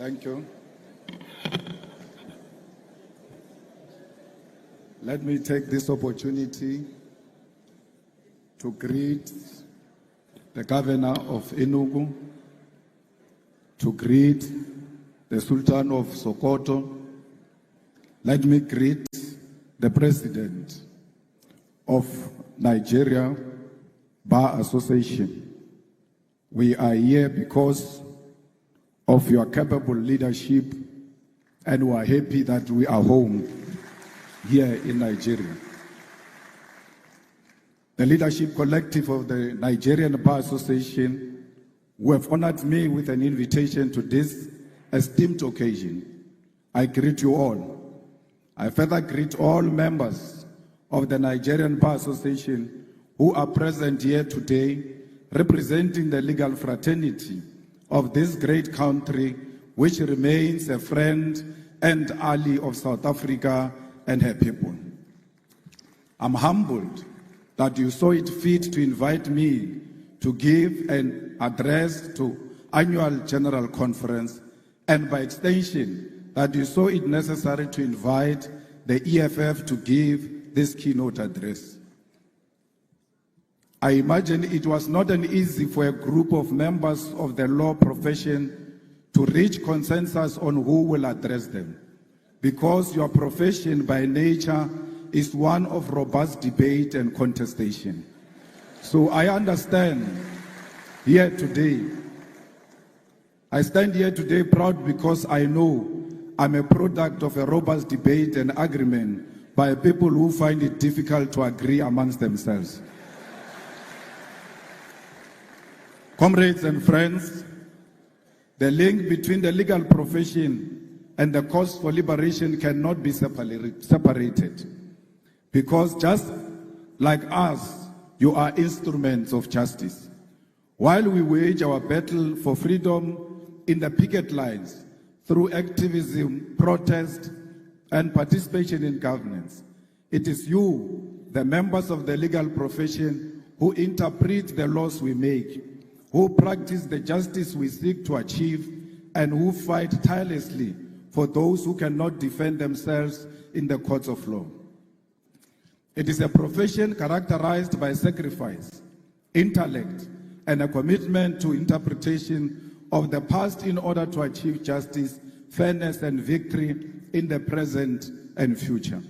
Thank you. Let me take this opportunity to greet the Governor of Enugu, to greet the Sultan of Sokoto. Let me greet the President of Nigeria Bar Association. We are here because of your capable leadership, and we are happy that we are home here in Nigeria. The leadership collective of the Nigerian Bar Association, who have honored me with an invitation to this esteemed occasion, I greet you all. I further greet all members of the Nigerian Bar Association who are present here today, representing the legal fraternity of this great country, which remains a friend and ally of South Africa and her people. I'm humbled that you saw it fit to invite me to give an address to annual general conference, and by extension, that you saw it necessary to invite the EFF to give this keynote address. I imagine it was not an easy for a group of members of the law profession to reach consensus on who will address them, because your profession by nature is one of robust debate and contestation. So I understand here today. I stand here today proud because I know I'm a product of a robust debate and agreement by people who find it difficult to agree amongst themselves. Comrades and friends, the link between the legal profession and the cause for liberation cannot be separated. Because just like us, you are instruments of justice. While we wage our battle for freedom in the picket lines, through activism, protest, and participation in governance, it is you, the members of the legal profession, who interpret the laws we make, who practice the justice we seek to achieve, and who fight tirelessly for those who cannot defend themselves in the courts of law. It is a profession characterized by sacrifice, intellect, and a commitment to interpretation of the past in order to achieve justice, fairness, and victory in the present and future.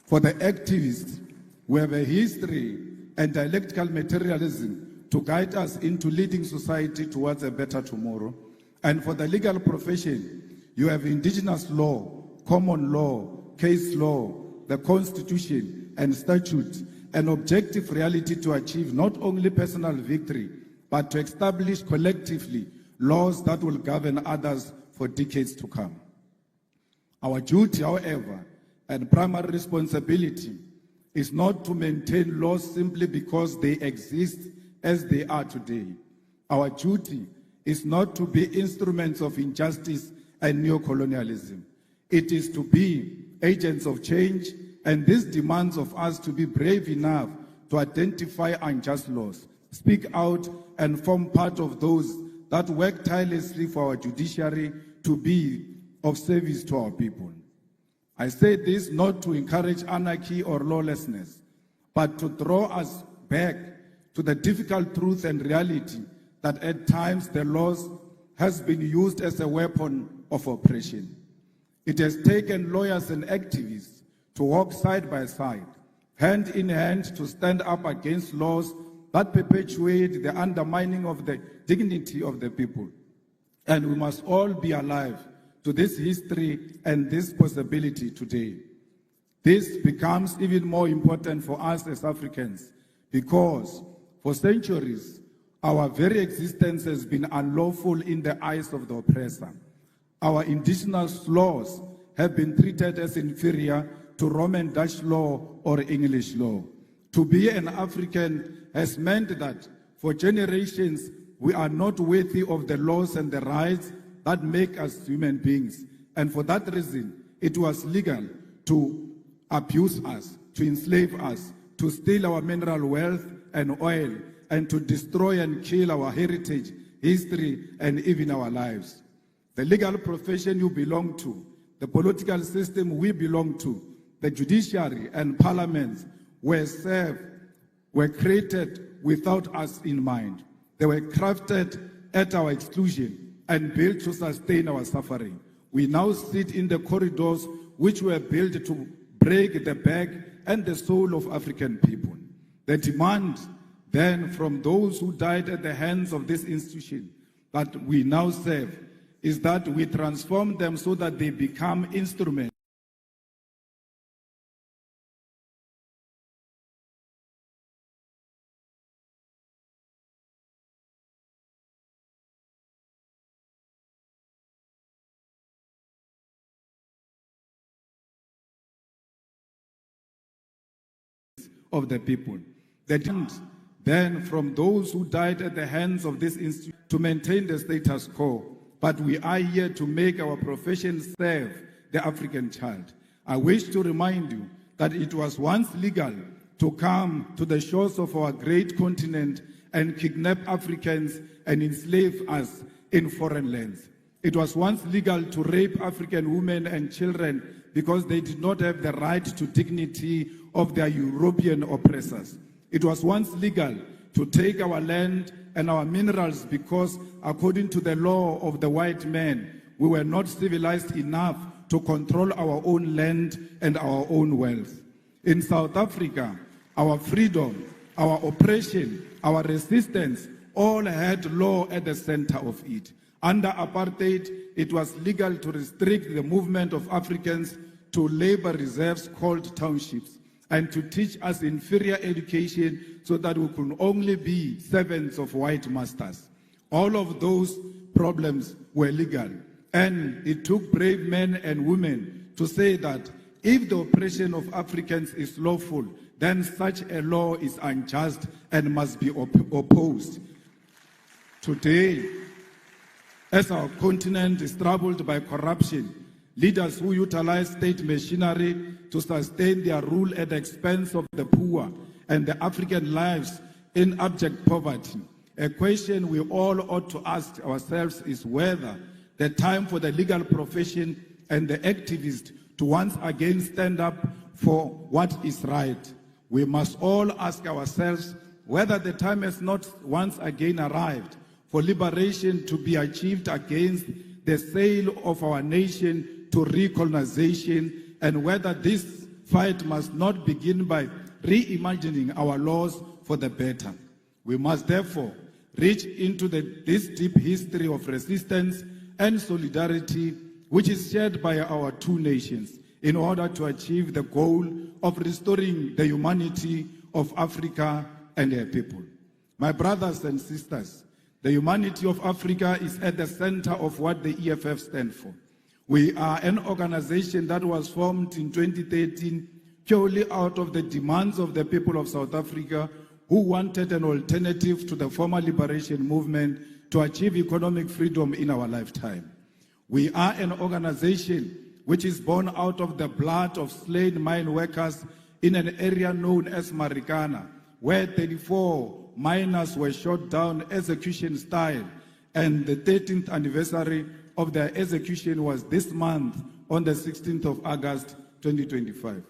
For the activists, we have a history and dialectical materialism to guide us into leading society towards a better tomorrow. And for the legal profession, you have indigenous law, common law, case law, the Constitution and statutes, an objective reality to achieve not only personal victory, but to establish collectively laws that will govern others for decades to come. Our duty, however, and primary responsibility is not to maintain laws simply because they exist as they are today. Our duty is not to be instruments of injustice and neocolonialism. It is to be agents of change, and this demands of us to be brave enough to identify unjust laws, speak out, and form part of those that work tirelessly for our judiciary to be of service to our people. I say this not to encourage anarchy or lawlessness, but to draw us back to the difficult truth and reality that at times the laws has been used as a weapon of oppression. It has taken lawyers and activists to walk side by side, hand in hand, to stand up against laws that perpetuate the undermining of the dignity of the people. And we must all be alive to this history and this possibility today. This becomes even more important for us as Africans because for centuries, our very existence has been unlawful in the eyes of the oppressor. Our indigenous laws have been treated as inferior to Roman Dutch law or English law. To be an African has meant that for generations, we are not worthy of the laws and the rights that make us human beings. And for that reason, it was legal to abuse us, to enslave us, to steal our mineral wealth and oil, and to destroy and kill our heritage, history, and even our lives. the legal profession you belong to, the political system we belong to, the judiciary and parliaments were created without us in mind. They were crafted at our exclusion and built to sustain our suffering. We now sit in the corridors which were built to break the back and the soul of African people. The demand then from those who died at the hands of this institution that we now serve is that we transform them so that they become instruments of the people. The demand then from those who died at the hands of this institute to maintain the status quo, but we are here to make our profession serve the African child. I wish to remind you that it was once legal to come to the shores of our great continent and kidnap Africans and enslave us in foreign lands. It was once legal to rape African women and children because they did not have the right to dignity of their European oppressors. It was once legal to take our land and our minerals because, according to the law of the white man, we were not civilized enough to control our own land and our own wealth. In South Africa, our freedom, our oppression, our resistance all had law at the center of it. Under apartheid, it was legal to restrict the movement of Africans to labor reserves called townships and to teach us inferior education so that we could only be servants of white masters. All of those problems were legal, and it took brave men and women to say that if the oppression of Africans is lawful, then such a law is unjust and must be opposed. Today, as our continent is troubled by corruption, leaders who utilize state machinery to sustain their rule at the expense of the poor and the African lives in abject poverty. A question we all ought to ask ourselves is whether the time for the legal profession and the activists to once again stand up for what is right. We must all ask ourselves whether the time has not once again arrived for liberation to be achieved against the sale of our nation to recolonization, and whether this fight must not begin by reimagining our laws for the better. We must therefore reach into this deep history of resistance and solidarity which is shared by our two nations in order to achieve the goal of restoring the humanity of Africa and her people. My brothers and sisters, the humanity of Africa is at the center of what the EFF stands for. We are an organization that was formed in 2013 purely out of the demands of the people of South Africa who wanted an alternative to the former liberation movement to achieve economic freedom in our lifetime. We are an organization which is born out of the blood of slain mine workers in an area known as Marikana, where 34 miners were shot down execution style, and the 13th anniversary of their execution was this month on the 16th of August 2025.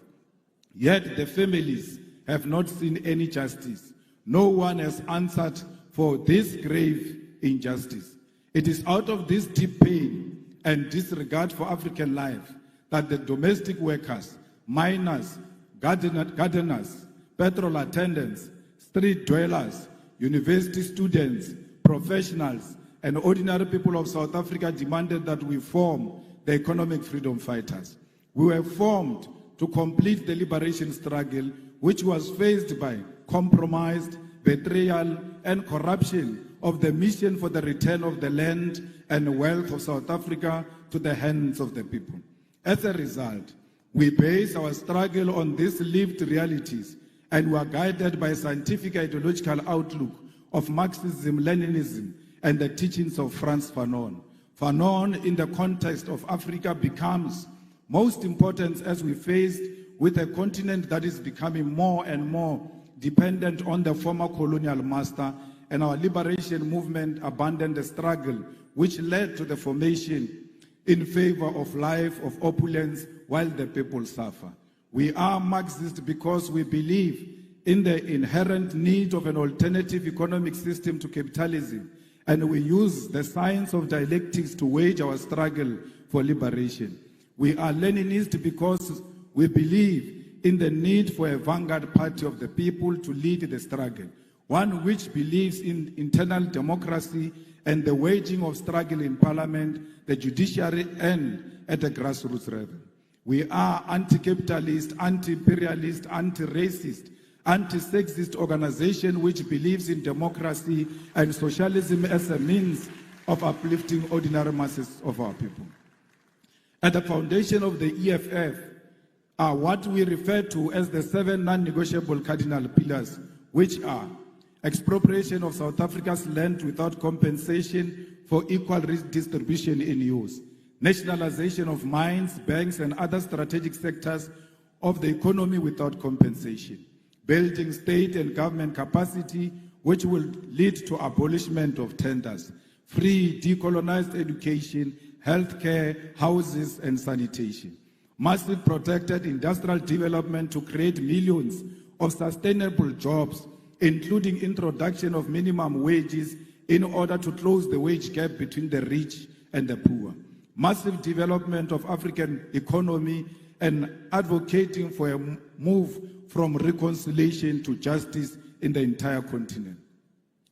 Yet the families have not seen any justice. No one has answered for this grave injustice. It is out of this deep pain and disregard for African life that the domestic workers, miners, gardeners, petrol attendants, street dwellers, university students, professionals, and ordinary people of South Africa demanded that we form the economic freedom fighters. We were formed to complete the liberation struggle, which was faced by compromise, betrayal, and corruption of the mission for the return of the land and wealth of South Africa to the hands of the people. As a result, we base our struggle on these lived realities, and we are guided by a scientific ideological outlook of Marxism, Leninism, and the teachings of Frantz Fanon. Fanon, in the context of Africa, becomes most important as we face with a continent that is becoming more and more dependent on the former colonial master and our liberation movement abandoned the struggle which led to the formation in favor of life of opulence while the people suffer. We are Marxist because we believe in the inherent need of an alternative economic system to capitalism, and we use the science of dialectics to wage our struggle for liberation. We are Leninist because we believe in the need for a vanguard party of the people to lead the struggle, one which believes in internal democracy and the waging of struggle in parliament, the judiciary, and at the grassroots level. We are anti-capitalist, anti-imperialist, anti-racist, anti-sexist organization which believes in democracy and socialism as a means of uplifting ordinary masses of our people. At the foundation of the EFF are what we refer to as the 7 non-negotiable cardinal pillars, which are expropriation of South Africa's land without compensation for equal redistribution in use, nationalization of mines, banks, and other strategic sectors of the economy without compensation, building state and government capacity, which will lead to abolishment of tenders, free decolonized education, healthcare, houses, and sanitation, massive protected industrial development to create millions of sustainable jobs, including introduction of minimum wages in order to close the wage gap between the rich and the poor, massive development of African economy, and advocating for a move from reconciliation to justice in the entire continent.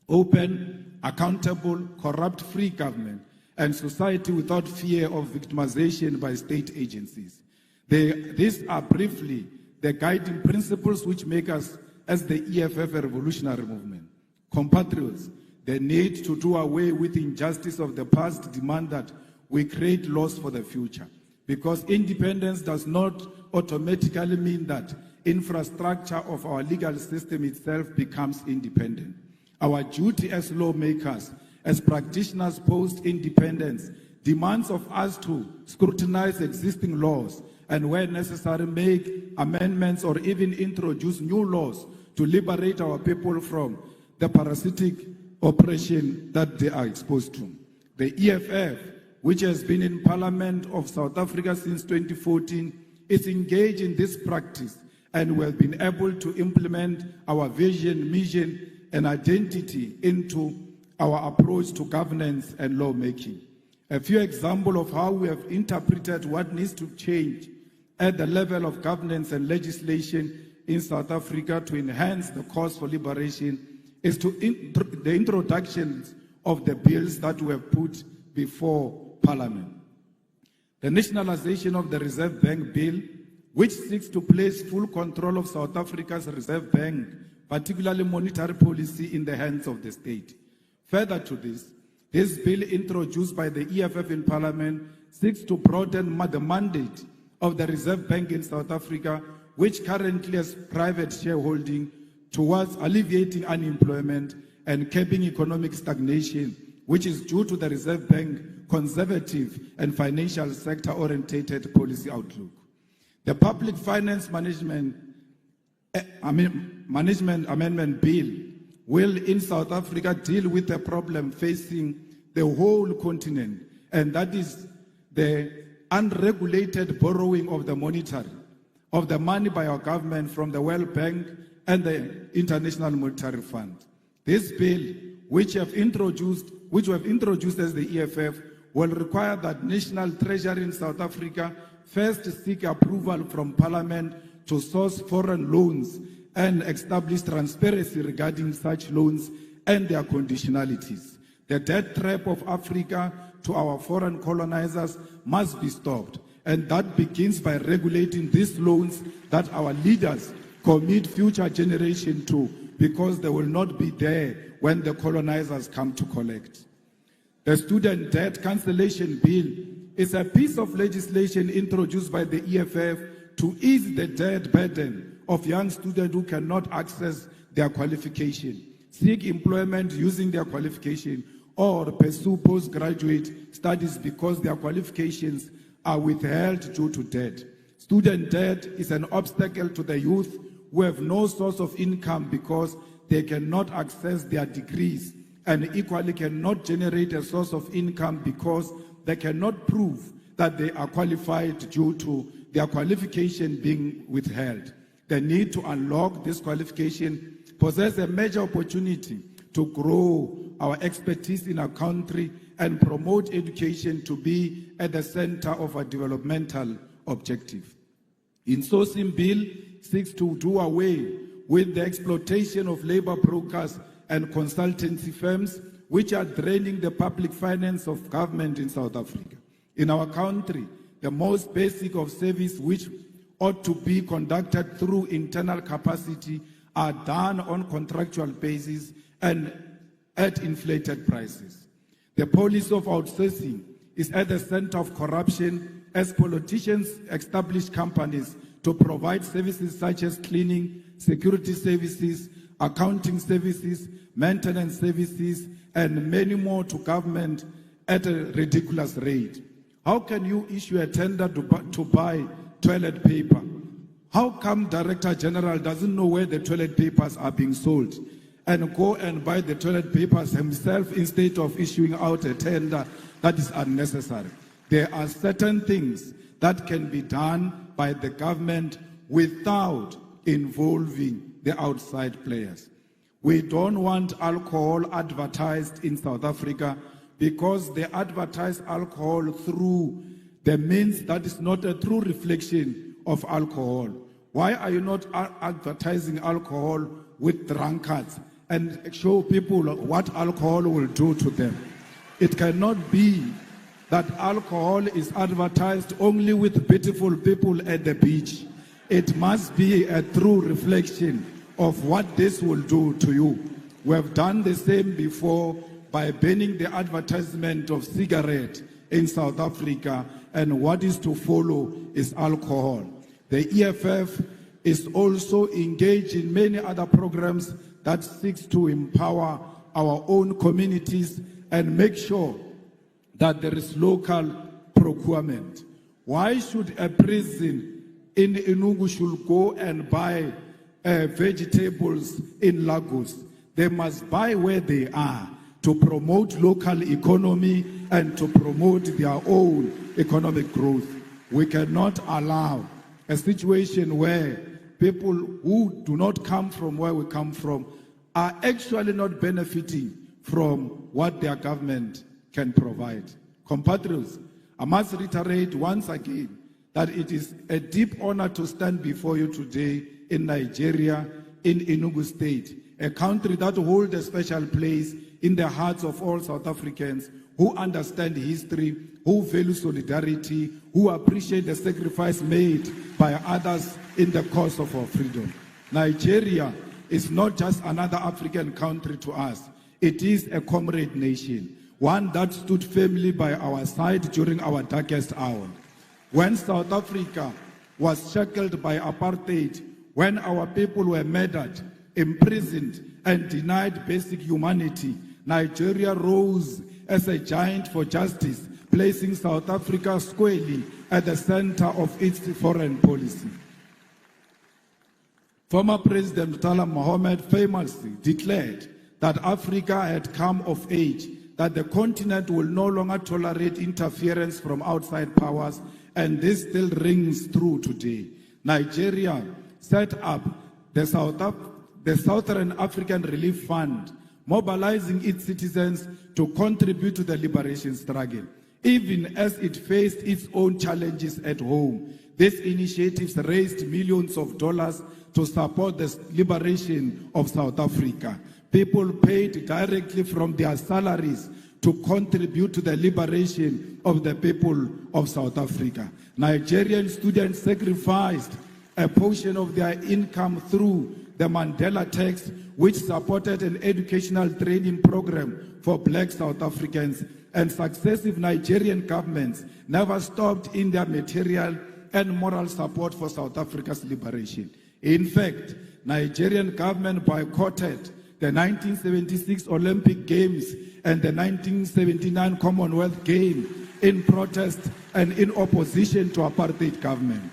Open, accountable, corrupt-free government, and society without fear of victimization by state agencies. These are briefly the guiding principles which make us, as the EFF, a revolutionary movement. Compatriots, the need to do away with injustice of the past demand that we create laws for the future, because independence does not automatically mean that infrastructure of our legal system itself becomes independent. Our duty as lawmakers, as practitioners post-independence, demands of us to scrutinize existing laws and where necessary make amendments or even introduce new laws to liberate our people from the parasitic oppression that they are exposed to. The EFF, which has been in Parliament of South Africa since 2014, is engaged in this practice and we have been able to implement our vision, mission, and identity into our approach to governance and lawmaking. A few examples of how we have interpreted what needs to change at the level of governance and legislation in South Africa to enhance the cause for liberation is the introduction of the bills that we have put before Parliament. The nationalization of the Reserve Bank Bill, which seeks to place full control of South Africa's Reserve Bank, particularly monetary policy, in the hands of the state. Further to this bill introduced by the EFF in Parliament seeks to broaden the mandate of the Reserve Bank in South Africa, which currently has private shareholding, towards alleviating unemployment and curbing economic stagnation, which is due to the Reserve Bank conservative and financial sector-oriented policy outlook. The Public Finance Management Amendment Bill will in South Africa deal with a problem facing the whole continent, and that is the unregulated borrowing of the money by our government from the World Bank and the International Monetary Fund. This bill, which we have introduced as the EFF, will require that National Treasury in South Africa first seek approval from Parliament to source foreign loans and establish transparency regarding such loans and their conditionalities. The debt trap of Africa to our foreign colonizers must be stopped, and that begins by regulating these loans that our leaders commit future generations to, because they will not be there when the colonizers come to collect. The Student Debt Cancellation Bill is a piece of legislation introduced by the EFF to ease the debt burden of young students who cannot access their qualification, seek employment using their qualification, or pursue postgraduate studies because their qualifications are withheld due to debt. Student debt is an obstacle to the youth who have no source of income because they cannot access their degrees and equally cannot generate a source of income because they cannot prove that they are qualified due to their qualification being withheld. The need to unlock this qualification possesses a major opportunity to grow our expertise in our country and promote education to be at the center of our developmental objective. Insourcing Bill seeks to do away with the exploitation of labor brokers and consultancy firms which are draining the public finance of government in South Africa. In our country, the most basic of service which ought to be conducted through internal capacity are done on contractual basis and at inflated prices. The policy of outsourcing is at the center of corruption as politicians establish companies to provide services such as cleaning, security services, accounting services, maintenance services, and many more to government at a ridiculous rate. How can you issue a tender to buy toilet paper? How come Director General doesn't know where the toilet papers are being sold and go and buy the toilet papers himself instead of issuing out a tender that is unnecessary? There are certain things that can be done by the government without involving the outside players. We don't want alcohol advertised in South Africa because they advertise alcohol through the means that is not a true reflection of alcohol. Why are you not advertising alcohol with drunkards and show people what alcohol will do to them? It cannot be that alcohol is advertised only with beautiful people at the beach. It must be a true reflection of what this will do to you. We have done the same before by banning the advertisement of cigarette in South Africa, and what is to follow is alcohol. The EFF is also engaged in many other programs that seeks to empower our own communities and make sure that there is local procurement. Why should a prison in Enugu should go and buy vegetables in Lagos? They must buy where they are to promote local economy and to promote their own economic growth. We cannot allow a situation where people who do not come from where we come from are actually not benefiting from what their government can provide. Compatriots, I must reiterate once again that it is a deep honor to stand before you today in Nigeria, in Enugu State, a country that holds a special place in the hearts of all South Africans who understand history, who value solidarity, who appreciate the sacrifice made by others in the cause of our freedom. Nigeria is not just another African country to us. It is a comrade nation, one that stood firmly by our side during our darkest hour. When South Africa was shackled by apartheid, when our people were murdered, imprisoned, and denied basic humanity, Nigeria rose as a giant for justice, placing South Africa squarely at the center of its foreign policy. Former President Murtala Mohammed famously declared that Africa had come of age, that the continent will no longer tolerate interference from outside powers, and this still rings true today. Nigeria set up the Southern African Relief Fund, mobilizing its citizens to contribute to the liberation struggle. Even as it faced its own challenges at home, these initiatives raised millions of dollars to support the liberation of South Africa. People paid directly from their salaries to contribute to the liberation of the people of South Africa. Nigerian students sacrificed a portion of their income through the Mandela Tax, which supported an educational training program for black South Africans, and successive Nigerian governments never stopped in their material and moral support for South Africa's liberation. In fact, Nigerian government boycotted the 1976 Olympic Games and the 1979 Commonwealth Games in protest and in opposition to apartheid government.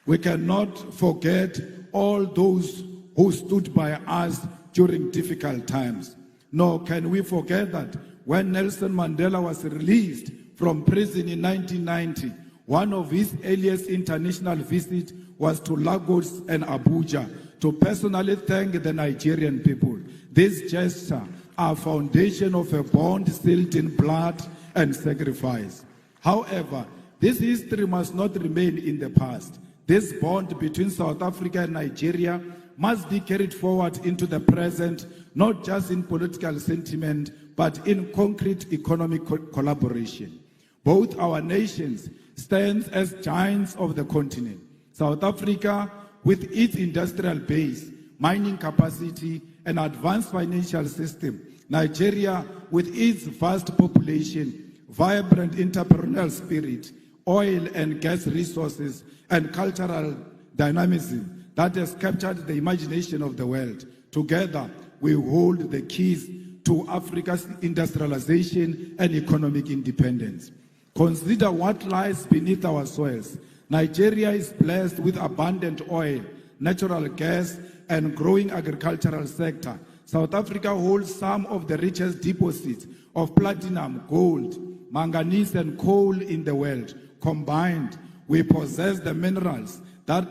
We cannot forget all those who stood by us during difficult times. Nor can we forget that when Nelson Mandela was released from prison in 1990, one of his earliest international visits was to Lagos and Abuja to personally thank the Nigerian people. This gesture, a foundation of a bond sealed in blood and sacrifice. However, this history must not remain in the past. This bond between South Africa and Nigeria must be carried forward into the present, not just in political sentiment, but in concrete economic collaboration. Both our nations stand as giants of the continent. South Africa, with its industrial base, mining capacity, and advanced financial system. Nigeria, with its vast population, vibrant entrepreneurial spirit, oil and gas resources, and cultural dynamism that has captured the imagination of the world. Together, we hold the keys to Africa's industrialization and economic independence. Consider what lies beneath our soils. Nigeria is blessed with abundant oil, natural gas, and growing agricultural sector. South Africa holds some of the richest deposits of platinum, gold, manganese, and coal in the world. Combined, we possess the minerals that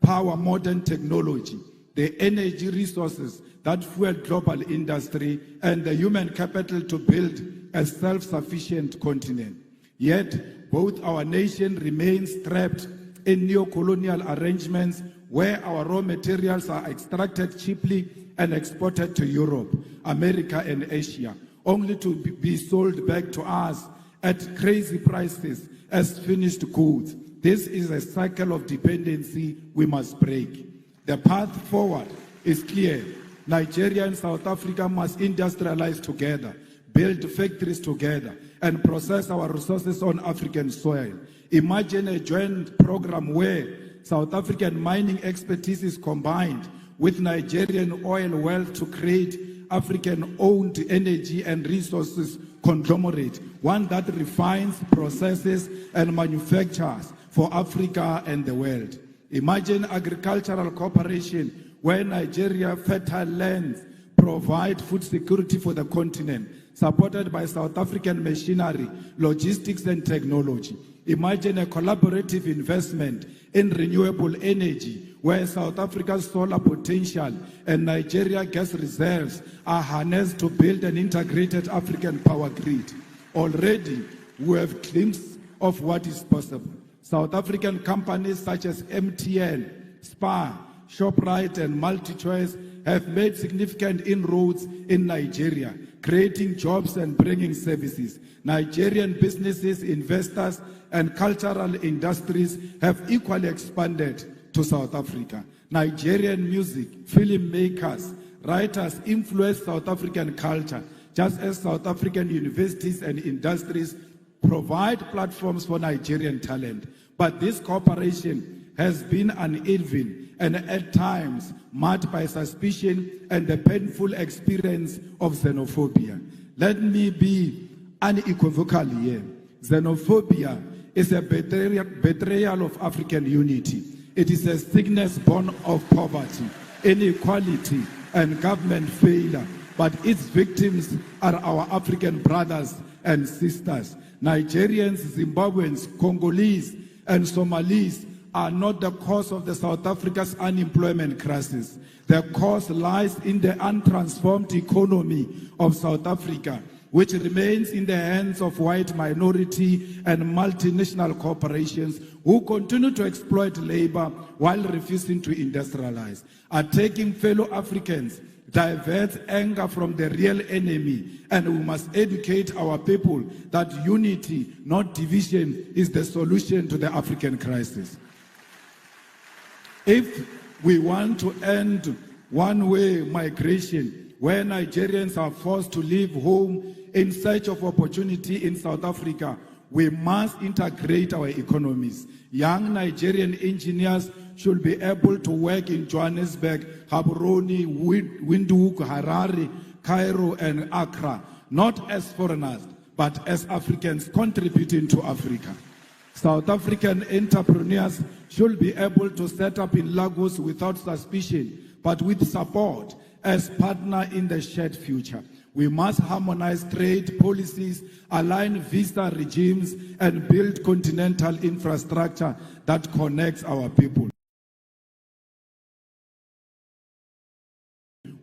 power modern technology, the energy resources that fuel global industry, and the human capital to build a self-sufficient continent. Yet, both our nation remains trapped in neo-colonial arrangements where our raw materials are extracted cheaply and exported to Europe, America, and Asia, only to be sold back to us at crazy prices as finished goods. This is a cycle of dependency we must break. The path forward is clear. Nigeria and South Africa must industrialize together, build factories together, and process our resources on African soil. Imagine a joint program where South African mining expertise is combined with Nigerian oil wealth to create African-owned energy and resources conglomerate, one that refines, processes, and manufactures for Africa and the world. Imagine agricultural cooperation where Nigeria fertile lands provide food security for the continent, supported by South African machinery, logistics, and technology. Imagine a collaborative investment in renewable energy, where South Africa's solar potential and Nigeria gas reserves are harnessed to build an integrated African power grid. Already, we have glimpses of what is possible. South African companies such as MTN, Spar, ShopRite, and MultiChoice have made significant inroads in Nigeria, creating jobs and bringing services. Nigerian businesses, investors, and cultural industries have equally expanded to South Africa. Nigerian music, filmmakers, writers influence South African culture, just as South African universities and industries provide platforms for Nigerian talent. But this cooperation has been uneven and at times marked by suspicion and the painful experience of xenophobia. Let me be unequivocal here. Xenophobia is a betrayal of African unity. It is a sickness born of poverty, inequality, and government failure. But its victims are our African brothers and sisters. Nigerians, Zimbabweans, Congolese, and Somalis are not the cause of the South Africa's unemployment crisis. The cause lies in the untransformed economy of South Africa, which remains in the hands of white minority and multinational corporations who continue to exploit labor while refusing to industrialize. Attacking fellow Africans diverts anger from the real enemy, and we must educate our people that unity, not division, is the solution to the African crisis. If we want to end one-way migration, where Nigerians are forced to leave home in search of opportunity in South Africa, we must integrate our economies. Young Nigerian engineers should be able to work in Johannesburg, Gaborone, Windhoek, Harare, Cairo, and Accra, not as foreigners, but as Africans contributing to Africa. South African entrepreneurs should be able to set up in Lagos without suspicion, but with support as partner in the shared future. We must harmonize trade policies, align visa regimes, and build continental infrastructure that connects our people.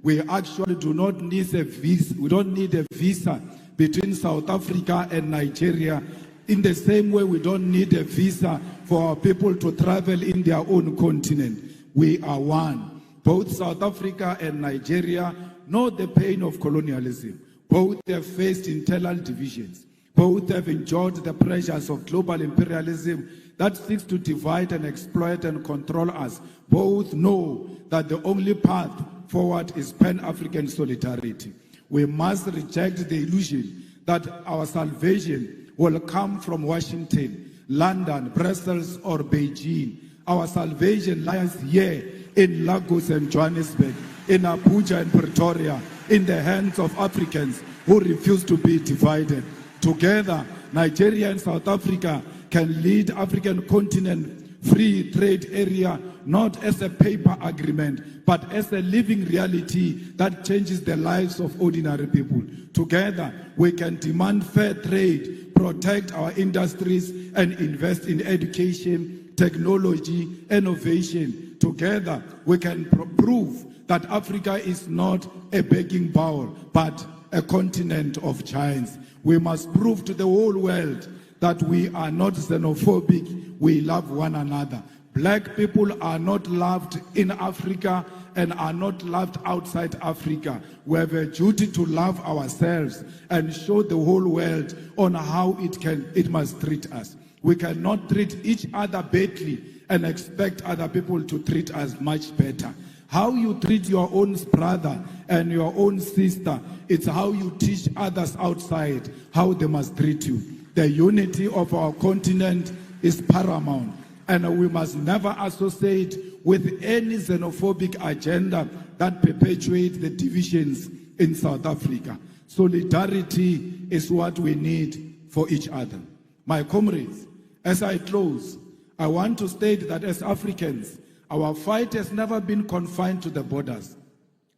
We actually do not need a visa. We don't need a visa between South Africa and Nigeria. In the same way, we don't need a visa for our people to travel in their own continent. We are one. Both South Africa and Nigeria know the pain of colonialism. Both have faced internal divisions. Both have endured the pressures of global imperialism that seeks to divide and exploit and control us. Both know that the only path forward is Pan-African solidarity. We must reject the illusion that our salvation will come from Washington, London, Brussels, or Beijing. Our salvation lies here in Lagos and Johannesburg, in Abuja and Pretoria, in the hands of Africans who refuse to be divided. Together, Nigeria and South Africa can lead African continent free trade area not as a paper agreement, but as a living reality that changes the lives of ordinary people. Together, we can demand fair trade, protect our industries, and invest in education, technology, innovation. Together, we can prove that Africa is not a begging bowl, but a continent of giants. We must prove to the whole world that we are not xenophobic, we love one another. Black people are not loved in Africa and are not loved outside Africa. We have a duty to love ourselves and show the whole world on how it must treat us. We cannot treat each other badly and expect other people to treat us much better. How you treat your own brother and your own sister, it's how you teach others outside how they must treat you. The unity of our continent is paramount, and we must never associate with any xenophobic agenda that perpetuates the divisions in South Africa. Solidarity is what we need for each other. My comrades, as I close, I want to state that as Africans, our fight has never been confined to the borders.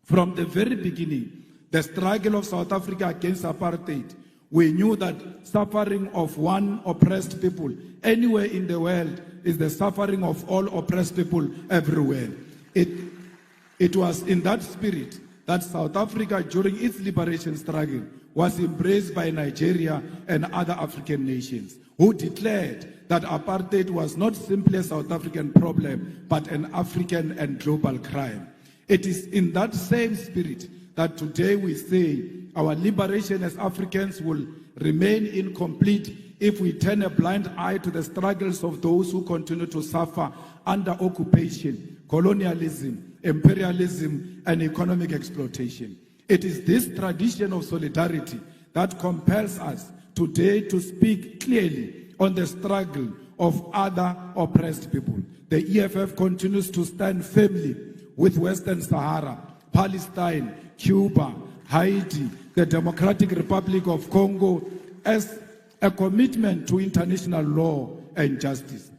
From the very beginning, the struggle of South Africa against apartheid, we knew that suffering of one oppressed people anywhere in the world is the suffering of all oppressed people everywhere. It was in that spirit that South Africa, during its liberation struggle, was embraced by Nigeria and other African nations, who declared that apartheid was not simply a South African problem, but an African and global crime. It is in that same spirit that today we say our liberation as Africans will remain incomplete if we turn a blind eye to the struggles of those who continue to suffer under occupation, colonialism, imperialism, and economic exploitation. It is this tradition of solidarity that compels us today to speak clearly on the struggle of other oppressed people. The EFF continues to stand firmly with Western Sahara, Palestine, Cuba, Haiti, the Democratic Republic of Congo as a commitment to international law and justice.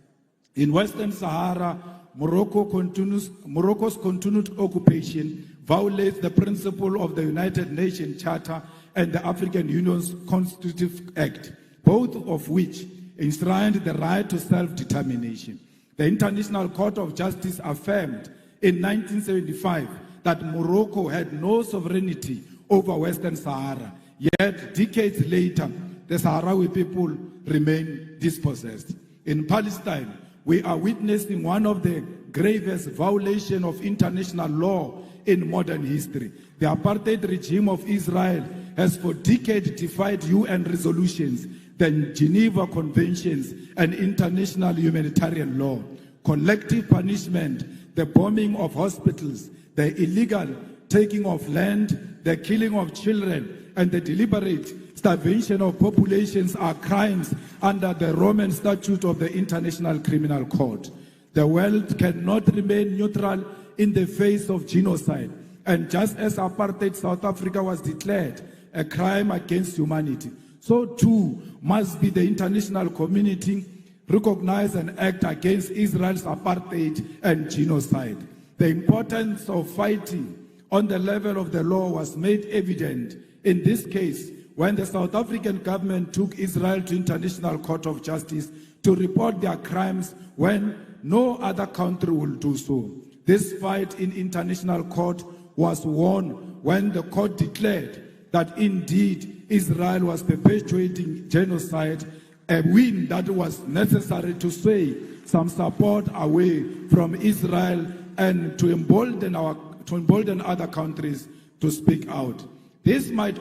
In Western Sahara, Morocco's continued occupation violates the principle of the United Nations Charter and the African Union's Constitutive Act, both of which enshrined the right to self-determination. The International Court of Justice affirmed in 1975 that Morocco had no sovereignty over Western Sahara. Yet, decades later, the Sahrawi people remain dispossessed. In Palestine, we are witnessing one of the gravest violations of international law in modern history. The apartheid regime of Israel has for decades defied UN resolutions, the Geneva Conventions, and international humanitarian law. Collective punishment, the bombing of hospitals, the illegal taking of land, the killing of children, and the deliberate starvation of populations are crimes under the Roman Statute of the International Criminal Court. The world cannot remain neutral in the face of genocide. And just as apartheid South Africa was declared a crime against humanity, so too must be the international community recognize and act against Israel's apartheid and genocide. The importance of fighting on the level of the law was made evident in this case when the South African government took Israel to International Court of Justice to report their crimes when no other country will do so. This fight in international court was won when the court declared that indeed Israel was perpetuating genocide, a win that was necessary to sway some support away from Israel and to embolden other countries to speak out. This fight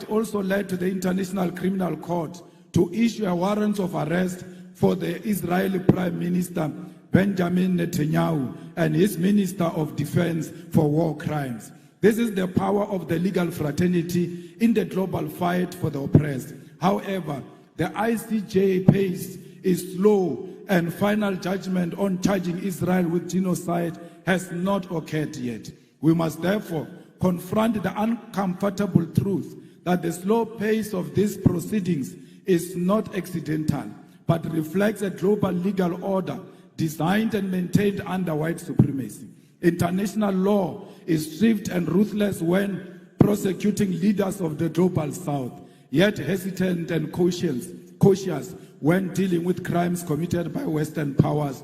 also led to the International Criminal Court to issue a warrant of arrest for the Israeli Prime Minister Benjamin Netanyahu and his Minister of Defense for war crimes. This is the power of the legal fraternity in the global fight for the oppressed. However, the ICJ pace is slow and final judgment on charging Israel with genocide has not occurred yet. We must therefore confront the uncomfortable truth that the slow pace of these proceedings is not accidental, but reflects a global legal order designed and maintained under white supremacy. International law is swift and ruthless when prosecuting leaders of the global south, yet hesitant and cautious when dealing with crimes committed by Western powers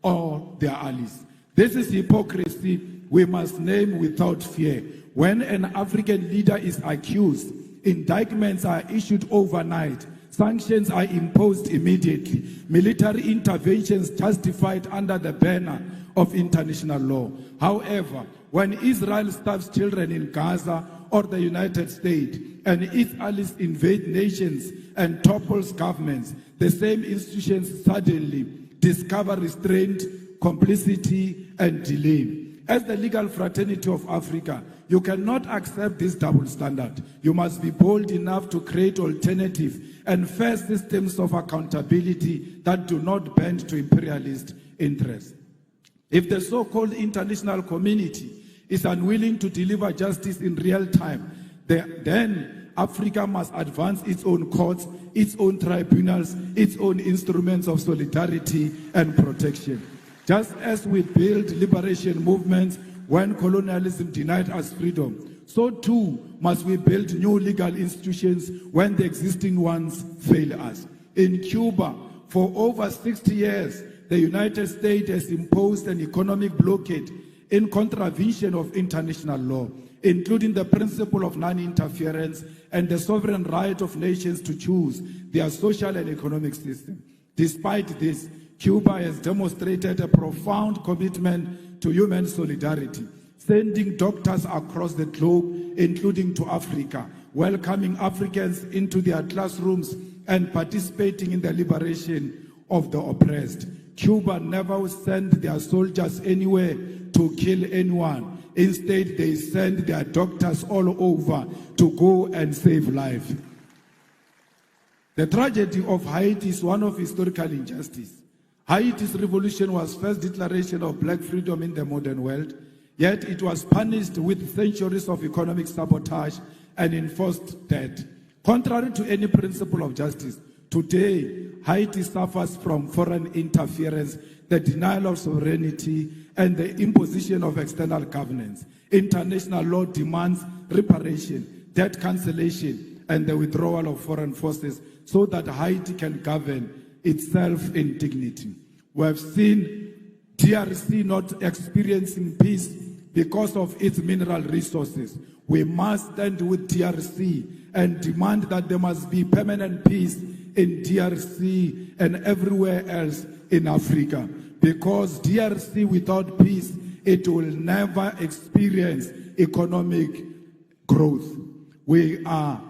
or their allies. This is hypocrisy we must name without fear. When an African leader is accused, indictments are issued overnight, sanctions are imposed immediately, military interventions justified under the banner of international law. However, when Israel starves children in Gaza or the United States and its allies invade nations and topples governments, the same institutions suddenly discover restraint, complicity, and delay. As the legal fraternity of Africa, you cannot accept this double standard. You must be bold enough to create alternative and fair systems of accountability that do not bend to imperialist interests. If the so-called international community is unwilling to deliver justice in real time, then Africa must advance its own courts, its own tribunals, its own instruments of solidarity and protection. Just as we build liberation movements when colonialism denied us freedom, so too must we build new legal institutions when the existing ones fail us. In Cuba, for over 60 years, the United States has imposed an economic blockade in contravention of international law, including the principle of non-interference and the sovereign right of nations to choose their social and economic system. Despite this, Cuba has demonstrated a profound commitment to human solidarity, sending doctors across the globe, including to Africa, welcoming Africans into their classrooms and participating in the liberation of the oppressed. Cuba never sent their soldiers anywhere to kill anyone. Instead, they send their doctors all over to go and save lives. The tragedy of Haiti is one of historical injustice. Haiti's revolution was first declaration of black freedom in the modern world, yet it was punished with centuries of economic sabotage and enforced debt. Contrary to any principle of justice, today Haiti suffers from foreign interference, the denial of sovereignty, and the imposition of external governance. International law demands reparation, debt cancellation, and the withdrawal of foreign forces so that Haiti can govern itself in dignity. We have seen DRC not experiencing peace because of its mineral resources. We must stand with DRC and demand that there must be permanent peace in DRC and everywhere else in Africa. Because DRC without peace, it will never experience economic growth. We are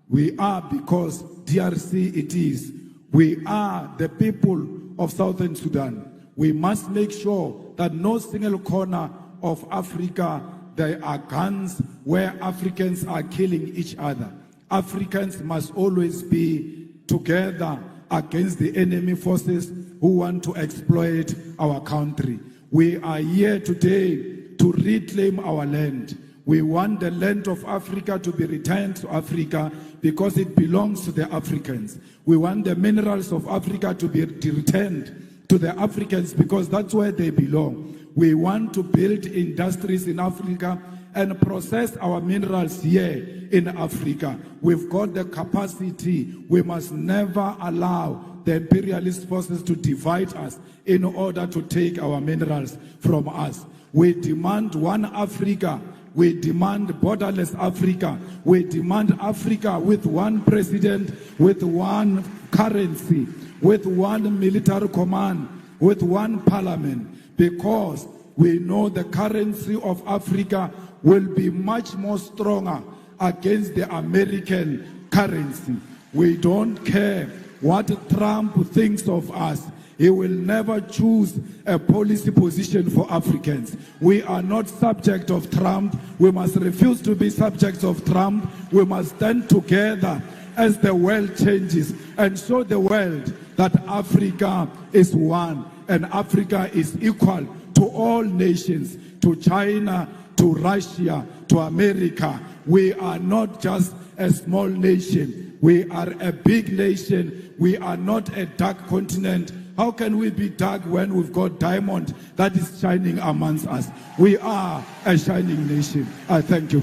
because DRC it is. We are the people of Southern Sudan. We must make sure that no single corner of Africa there are guns where Africans are killing each other. Africans must always be together against the enemy forces who want to exploit our country. We are here today to reclaim our land. We want the land of Africa to be returned to Africa because it belongs to the Africans. We want the minerals of Africa to be returned to the Africans because that's where they belong. We want to build industries in Africa and process our minerals here in Africa. We've got the capacity. We must never allow the imperialist forces to divide us in order to take our minerals from us. We demand one Africa. We demand borderless Africa. We demand Africa with one president, with one currency, with one military command, with one parliament, because we know the currency of Africa will be much more stronger against the American currency. We don't care what Trump thinks of us. He will never choose a policy position for Africans. We are not subject of Trump. We must refuse to be subjects of Trump. We must stand together as the world changes and show the world that Africa is one and Africa is equal to all nations, to China, to Russia, to America. We are not just a small nation. We are a big nation. We are not a dark continent. How can we be dark when we've got diamond that is shining amongst us? We are a shining nation. I thank you.